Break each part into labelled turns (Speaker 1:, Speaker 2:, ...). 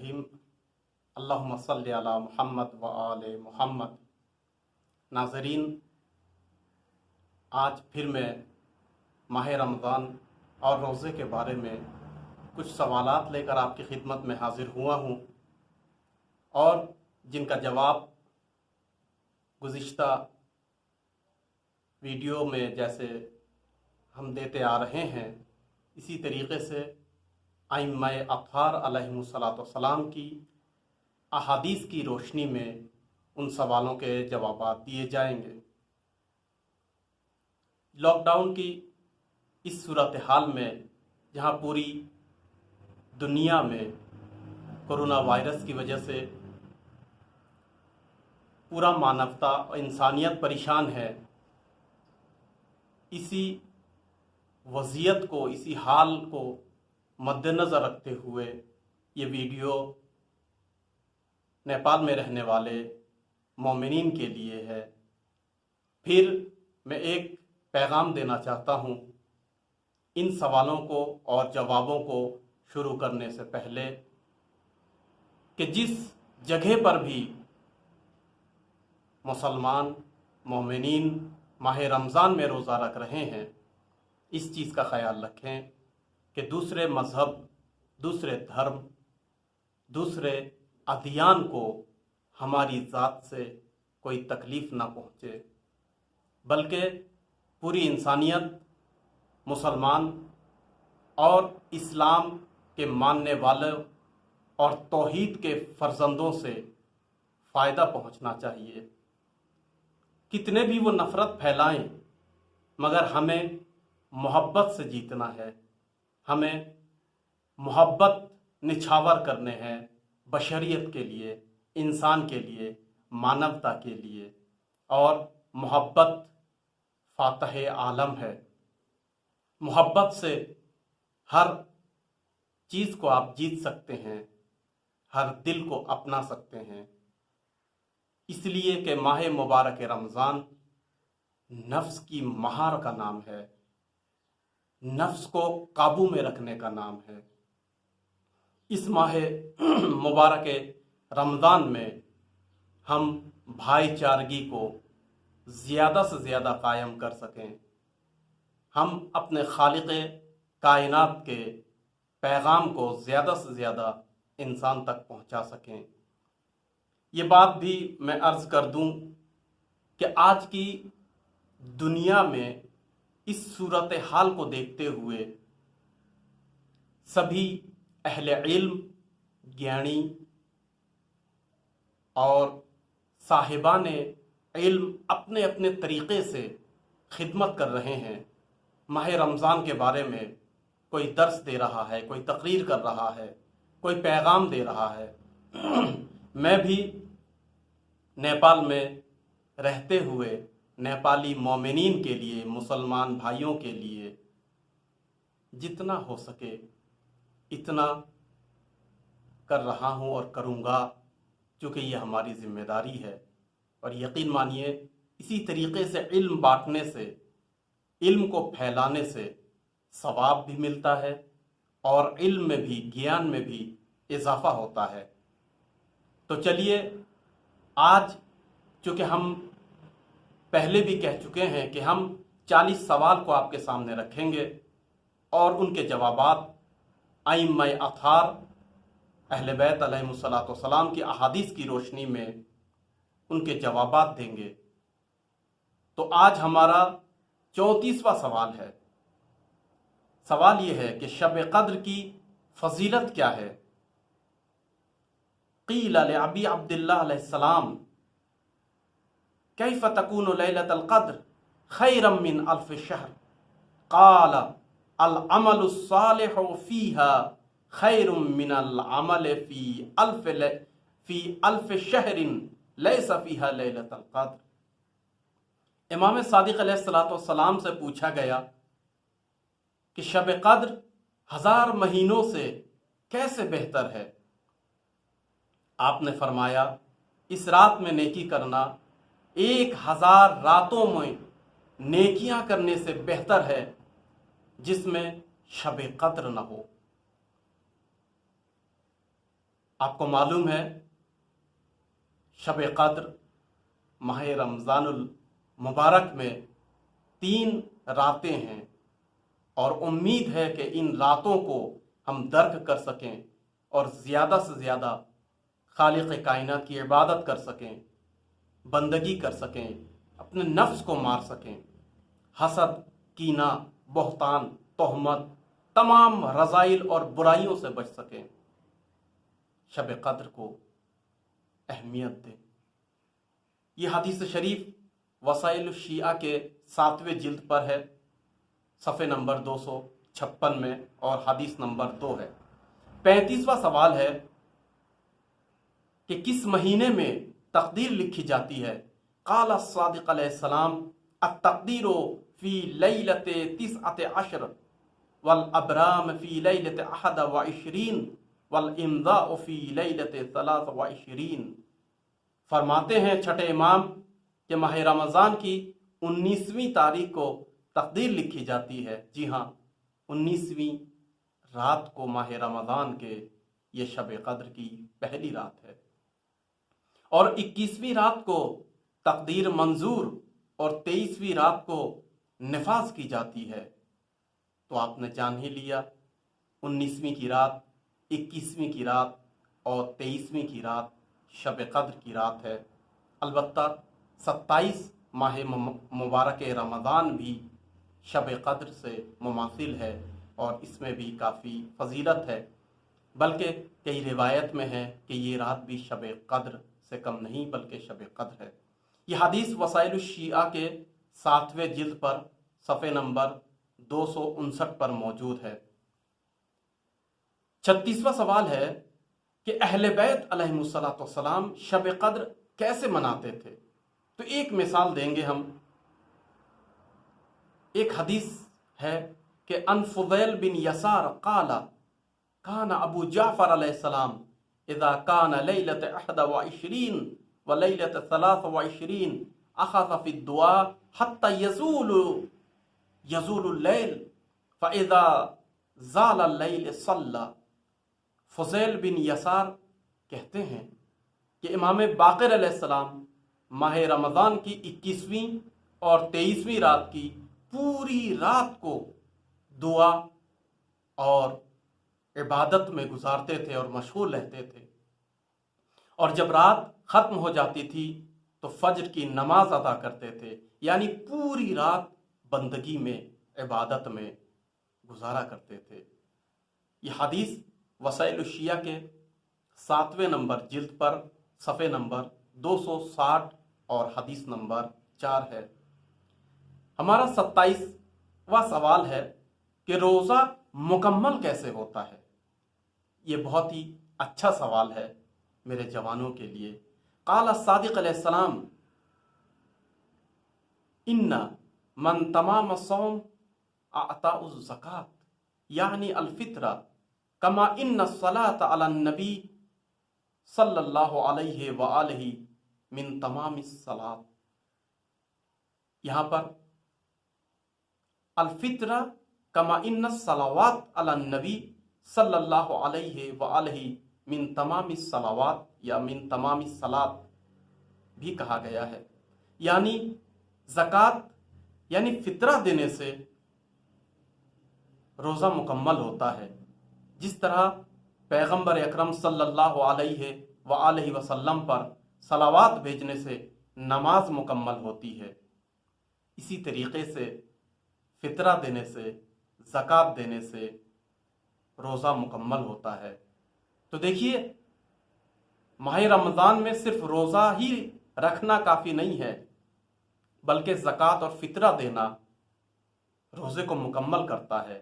Speaker 1: रहीम। अल्लाहुम्मा सल्लि अला मुहम्मद व आले मुहम्मद। नाज़रीन, आज फिर मैं माह रमज़ान और रोज़े के बारे में कुछ सवालात लेकर आपकी खिदमत में हाज़िर हुआ हूँ और जिनका जवाब गुज़िश्ता वीडियो में जैसे हम देते आ रहे हैं, इसी तरीक़े से आइम्माए अत्हार अलैहिमुस्सलाम की अहादीस की रोशनी में उन सवालों के जवाब दिए जाएंगे। लॉकडाउन की इस सूरत हाल में, जहां पूरी दुनिया में कोरोना वायरस की वजह से पूरा मानवता और इंसानियत परेशान है, इसी वज़ियत को, इसी हाल को मद्देनज़र रखते हुए ये वीडियो नेपाल में रहने वाले मोमिनीन के लिए है। फिर मैं एक पैगाम देना चाहता हूँ इन सवालों को और जवाबों को शुरू करने से पहले कि जिस जगह पर भी मुसलमान मोमिनीन माह रमज़ान में रोज़ा रख रहे हैं, इस चीज़ का ख्याल रखें कि दूसरे मज़हब, दूसरे धर्म, दूसरे अदियान को हमारी ज़ात से कोई तकलीफ़ ना पहुँचे, बल्कि पूरी इंसानियत मुसलमान और इस्लाम के मानने वाले और तौहीद के फ़र्जंदों से फ़ायदा पहुँचना चाहिए। कितने भी वो नफ़रत फैलाएं, मगर हमें मोहब्बत से जीतना है। हमें मोहब्बत निछावर करने हैं बशरियत के लिए, इंसान के लिए, मानवता के लिए, और मोहब्बत फातह आलम है। मोहब्बत से हर चीज़ को आप जीत सकते हैं, हर दिल को अपना सकते हैं। इसलिए कि माह मुबारक रमज़ान नफ्स की महार का नाम है, नफ्स को काबू में रखने का नाम है। इस माह मुबारक रमज़ान में हम भाईचारगी को ज़्यादा से ज़्यादा कायम कर सकें, हम अपने खालिक़ कायनात के पैगाम को ज़्यादा से ज़्यादा इंसान तक पहुंचा सकें। ये बात भी मैं अर्ज़ कर दूं कि आज की दुनिया में इस सूरत हाल को देखते हुए सभी अहले इल्म, ज्ञानी और साहिबाने इल्म अपने अपने तरीक़े से खिदमत कर रहे हैं। माह रमज़ान के बारे में कोई दर्स दे रहा है, कोई तकरीर कर रहा है, कोई पैगाम दे रहा है। मैं भी नेपाल में रहते हुए नेपाली मोमिनीन के लिए, मुसलमान भाइयों के लिए जितना हो सके इतना कर रहा हूँ और करूँगा, क्योंकि ये हमारी ज़िम्मेदारी है। और यकीन मानिए, इसी तरीक़े से इल्म बांटने से, इल्म को फैलाने से सवाब भी मिलता है और इल्म में भी, ज्ञान में भी इजाफ़ा होता है। तो चलिए, आज चूँकि हम पहले भी कह चुके हैं कि हम 40 सवाल को आपके सामने रखेंगे और उनके जवाबात आइम्माए अत्हार अहले बैत अलैहिमुस्सलाम की अहादीस की रोशनी में उनके जवाबात देंगे। तो आज हमारा 34वां सवाल है। सवाल ये है कि शब कद्र की फजीलत क्या है। क़ील लिअबी अब्दिल्लाह अलैहिस्सलाम कैफ़ तकूनु लैलतुल क़द्र खैरम मिन अल्फ़ शहर, क़ाल अल अमलु सालिहु फ़ीहा खैरुम मिनल अमल फ़ी अल्फ़ शहरिन लैसा फ़ीहा लैलतुल क़द्र। इमाम सादिक़ अलैहिस्सलाम से पूछा गया कि शब कद्र 1000 महीनों से कैसे बेहतर है। आपने फरमाया, इस रात में नेकी करना 1000 रातों में नेकियां करने से बेहतर है जिसमें शब कद्र न हो। آپ کو معلوم ہے شب قدر ماہ رمضان المبارک میں 3 راتیں ہیں، اور امید ہے کہ ان راتوں کو ہم درک کر سکیں اور زیادہ سے زیادہ خالق کائنات کی عبادت کر سکیں، بندگی کر سکیں، اپنے نفس کو مار سکیں، حسد، کینہ، بہتان، تہمت، تمام رذائل اور برائیوں سے بچ سکیں۔ شب قدر کو اہمیت دیں۔ یہ حدیث شریف وسائل الشیعہ کے 7ویں جلد پر ہے، صفحے نمبر 256 میں، اور حدیث نمبر 2 ہے۔ 35واں سوال ہے کہ کس مہینے میں تقدیر لکھی جاتی ہے؟ قال الصادق علیہ السلام التقدیر فی لیلۃ 19 والابرام فی لیلۃ 21 والامضاء فی لیلۃ 23۔ فرماتے ہیں چھٹے امام کہ ماہ رمضان کی 19ویں تاریخ کو تقدیر لکھی جاتی ہے۔ جی ہاں، 19ویں رات کو ماہ رمضان کے یہ شب قدر کی پہلی رات ہے، اور 21ویں رات کو تقدیر منظور اور 23ویں رات کو نفاذ کی جاتی ہے۔ تو آپ نے جان ہی لیا، 19ویں کی رات، 21ویں کی رات اور 23ویں کی رات شب قدر کی رات ہے۔ البتہ 27 ماہ مبارک رمضان بھی شب قدر سے مماثل ہے، اور اس میں بھی کافی فضیلت ہے، بلکہ کئی روایت میں ہے کہ یہ رات بھی شب قدر سے کم نہیں بلکہ شب قدر ہے۔ یہ حدیث وسائل الشیعہ کے 7ویں جلد پر صفحے نمبر 259 پر موجود ہے۔ 36واں سوال ہے کہ اہل بیت علیہم السلام شب قدر کیسے مناتے تھے؟ تو ایک مثال دیں گے ہم۔ ایک حدیث ہے کہ ان فضیل بن یسار قال کان ابو جعفر علیہ السلام اذا کان لیلۃ 21 ولیلۃ 23 اخذ فی الدعاء حتی یزول اللیل فاذا زال اللیل صلی۔ فضیل بن یسار کہتے ہیں کہ امام باقر علیہ السلام ماہ رمضان کی 21ویں اور 23ویں رات کی پوری رات کو دعا اور عبادت میں گزارتے تھے اور مشغول رہتے تھے، اور جب رات ختم ہو جاتی تھی تو فجر کی نماز ادا کرتے تھے، یعنی پوری رات بندگی میں، عبادت میں گزارا کرتے تھے۔ یہ حدیث وسائل الشیعہ کے 7ویں نمبر جلد پر صفحے نمبر 260 اور حدیث نمبر 4 ہے۔ ہمارا 27واں سوال ہے کہ روزہ مکمل کیسے ہوتا ہے؟ یہ بہت ہی اچھا سوال ہے میرے جوانوں کے لیے۔ قال الصادق علیہ السلام ان من تمام الصوم اعطاء الزکاة یعنی الفطرہ کما ان الصلاۃ علی النبی صلی اللہ علیہ وآلہ من تمام الصلاۃ۔ یہاں پر الفطرہ کما ان الصلوات علی النبی صلی اللہ علیہ وآلہ من تمام الصلوات یا من تمام الصلاۃ بھی کہا گیا ہے، یعنی زکوٰۃ یعنی فطرہ دینے سے روزہ مکمل ہوتا ہے، جس طرح پیغمبر اکرم صلی اللہ علیہ وآلہ وسلم پر صلوات بھیجنے سے نماز مکمل ہوتی ہے، اسی طریقے سے فطرہ دینے سے، زکوٰۃ دینے سے روزہ مکمل ہوتا ہے۔ تو دیکھیے، ماہ رمضان میں صرف روزہ ہی رکھنا کافی نہیں ہے، بلکہ زکوٰۃ اور فطرہ دینا روزے کو مکمل کرتا ہے۔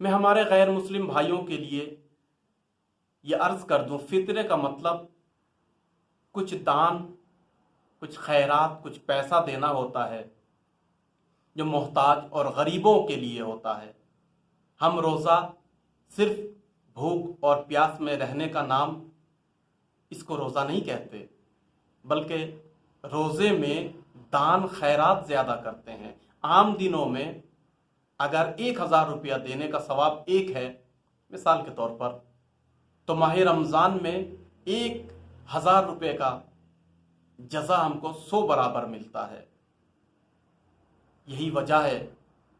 Speaker 1: میں ہمارے غیر مسلم بھائیوں کے لیے یہ عرض کر دوں، فطرے کا مطلب کچھ دان، کچھ خیرات، کچھ پیسہ دینا ہوتا ہے جو محتاج اور غریبوں کے لیے ہوتا ہے۔ ہم روزہ صرف بھوک اور پیاس میں رہنے کا نام اس کو روزہ نہیں کہتے، بلکہ روزے میں دان خیرات زیادہ کرتے ہیں۔ عام دنوں میں اگر 1000 روپیہ دینے کا ثواب ایک ہے مثال کے طور پر، तो माह रमज़ान में 1000 रुपये का जज़ा हमको 100 बराबर मिलता है। यही वजह है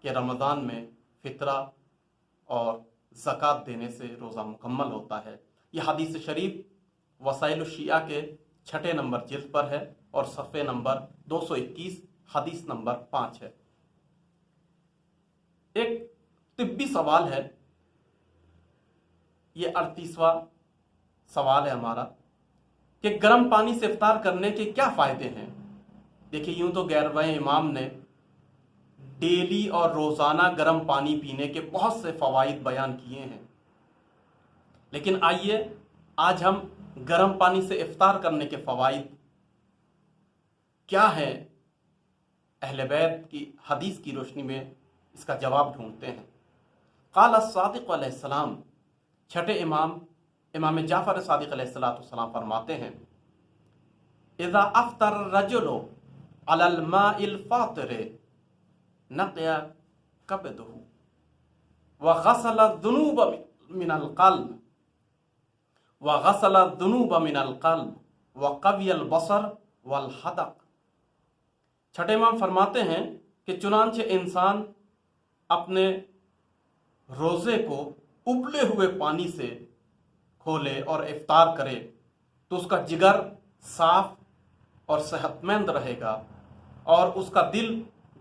Speaker 1: कि रमज़ान में फितरा और ज़कात देने से रोज़ा मुकम्मल होता है। यह हदीस शरीफ वसाइल शिया के 6 नंबर जिल्द पर है और सफ़े नंबर 221 हदीस नंबर 5 है। एक तिब्बी सवाल है, ये 38वां सवाल है हमारा, कि गर्म पानी से इफ्तार करने के क्या फ़ायदे हैं। देखिए, यूं तो गैरबाए इमाम ने डेली और रोज़ाना गर्म पानी पीने के बहुत से फ़वाइद बयान किए हैं, लेकिन आइए आज हम गर्म पानी से इफ्तार करने के फ़वाइद क्या हैं, अहले बैत की हदीस की रोशनी में इसका जवाब ढूंढते हैं। क़ाल सादिक़ अलैहिस्सलाम, छठे इमाम जाफ़र सादिक़ अलैहिस्सलाम फरमाते हैं, इज़ा अफ़तर रजुलु अलल माइल फ़ातिरे नक़या कबदुहु व ग़सला ज़ुनूब मिनल क़ल्ब व क़वियल बसर वल हदक़। छठे इमाम फरमाते हैं कि चुनांचे इंसान अपने रोज़े को उबले हुए पानी से खोले और इफ्तार करे तो उसका जिगर साफ और सेहतमंद रहेगा और उसका दिल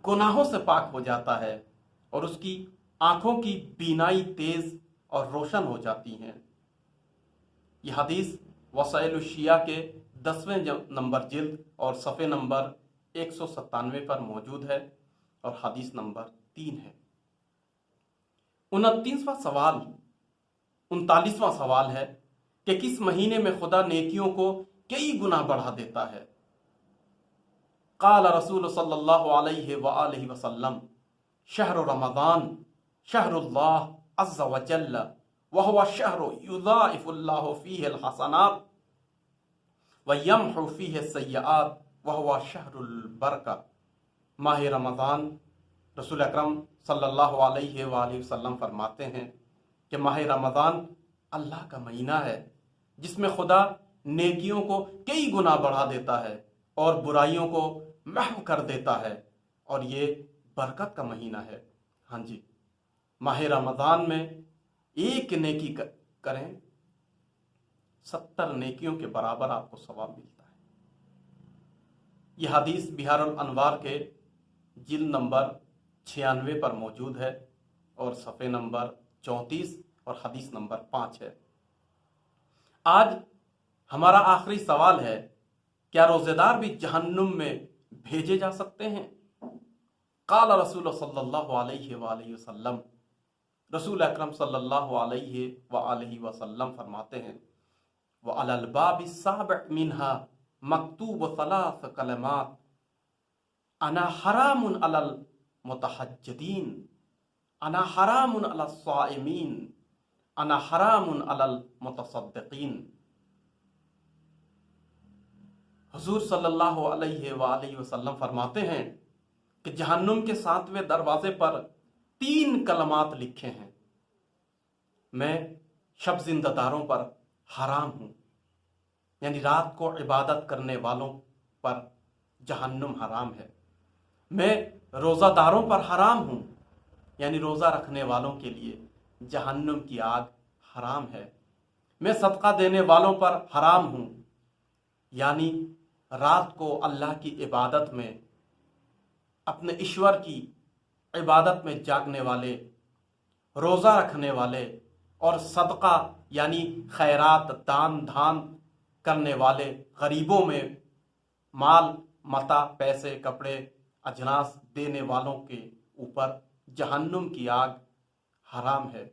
Speaker 1: गुनाहों से पाक हो जाता है और उसकी आंखों की बीनाई तेज और रोशन हो जाती हैं। यह हदीस वसाइल शिया के 10वें नंबर जिल्द और सफ़े नंबर 197 पर मौजूद है और हदीस नंबर 3 है। 39वां सवाल है कि किस महीने में खुदा नेकियों को कई गुना बढ़ा देता है। क़ाल रसूल सल्लल्लाहु अलैहि वआलिहि वसल्लम, शहर रमज़ान शहरुल्लाह अज़्ज़ा व जल्ल व हुवा शहरु युज़ाइफुल्लाहु फ़ीहिल हसनात व यमहु फ़ीहि सय्यआत व हुवा शहरुल बरका। माह रमज़ान, रसूल अकरम सल्लल्लाहु अलैहि वसल्लम फरमाते हैं कि माह रमज़ान अल्लाह का महीना है जिसमें खुदा नेकियों को कई गुना बढ़ा देता है और बुराइयों को महव कर देता है और ये बरकत का महीना है। हाँ जी, माह रमज़ान में एक नेकी करें 70 नेकियों के बराबर आपको सवाब मिलता है। यह हदीस बिहारुल अनवार के जिल्द नंबर 96 पर मौजूद है और सफ़े नंबर 34 और हदीस नंबर 5 है। आज हमारा आखिरी सवाल है, क्या रोज़ेदार भी जहन्नुम में भेजे जा सकते हैं? क़ाल रसूल सल्लल्लाहु अलैहि वसल्लम, रसूल अकरम सल्लल्लाहु अलैहि वसल्लम फरमाते हैं, व अलल बाबि साब' मिनहा मकतूब सलास कलमात अना हरामुन अलल मुतहज्जिदीन अना हरामुन अलल साइमीन अना हरामुन अलल मुतसद्दिकीन। हुजूर सल्लल्लाहु अलैहि वसल्लम फरमाते हैं कि जहन्नुम के 7वें दरवाजे पर 3 कलमात लिखे हैं, मैं शब जिंदादारों पर हराम हूँ, यानी रात को इबादत करने वालों पर जहन्नुम हराम है। मैं रोज़ादारों पर हराम हूँ, यानी रोज़ा रखने वालों के लिए जहन्नुम की आग हराम है। मैं सदका देने वालों पर हराम हूँ, यानी रात को अल्लाह की इबादत में, अपने ईश्वर की इबादत में जागने वाले, रोज़ा रखने वाले और सदका यानी खैरात दान धान करने वाले, गरीबों में माल मता पैसे कपड़े अजनास देने वालों के ऊपर जहन्नुम की आग हराम है,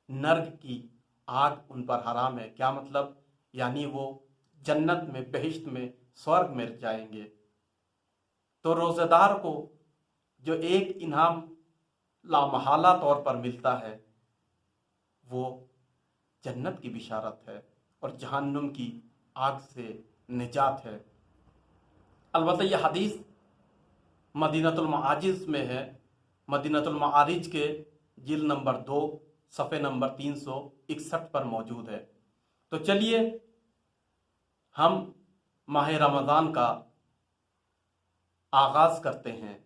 Speaker 1: नर्क की आग उन पर हराम है। क्या मतलब? यानी वो जन्नत में, बहिश्त में, स्वर्ग में जाएंगे। तो रोज़ेदार को जो एक इनाम लामहला तौर पर मिलता है वो जन्नत की बिशारत है और जहन्नुम की आग से निजात है। अलबत्ता यह हदीस मदीनतुल मआजिज में है, मदीनतुल मआरिज के जिल्द नंबर 2 सफ़े नंबर 361 पर मौजूद है। تو چلیے ہم ماہ رمضان کا آغاز کرتے ہیں۔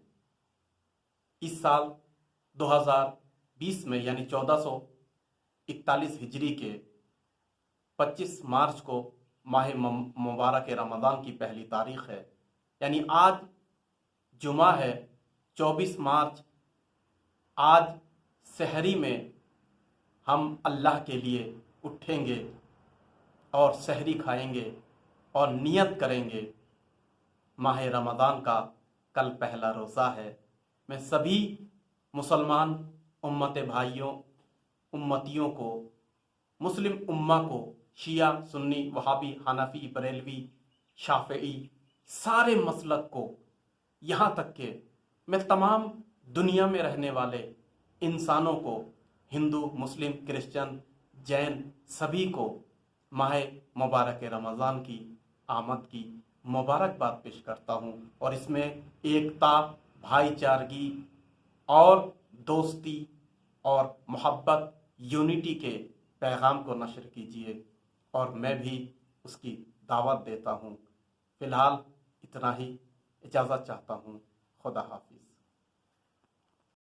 Speaker 1: اس سال 2020 میں یعنی 1441 ہجری کے 25 مارچ کو ماہ مبارک رمضان کی پہلی تاریخ ہے، یعنی آج جمعہ ہے 24 مارچ۔ آج سحری میں ہم اللہ کے لیے اٹھیں گے اور سحری کھائیں گے اور نیت کریں گے۔ ماہ رمضان کا کل پہلا روزہ ہے۔ میں سبھی مسلمان امت بھائیوں امتیوں کو، مسلم امہ کو، شیعہ سنی وہابی حنفی بریلوی شافعی سارے مسلک کو، یہاں تک کہ میں تمام دنیا میں رہنے والے انسانوں کو، ہندو مسلم کرسچن جین سبھی کو ماہ مبارک رمضان کی آمد کی مبارکباد پیش کرتا ہوں، اور اس میں ایکتا، بھائی چارگی اور دوستی اور محبت، یونٹی کے پیغام کو نشر کیجیے، اور میں بھی اس کی دعوت دیتا ہوں۔ فی الحال اتنا ہی، اجازت چاہتا ہوں۔ خدا حافظ۔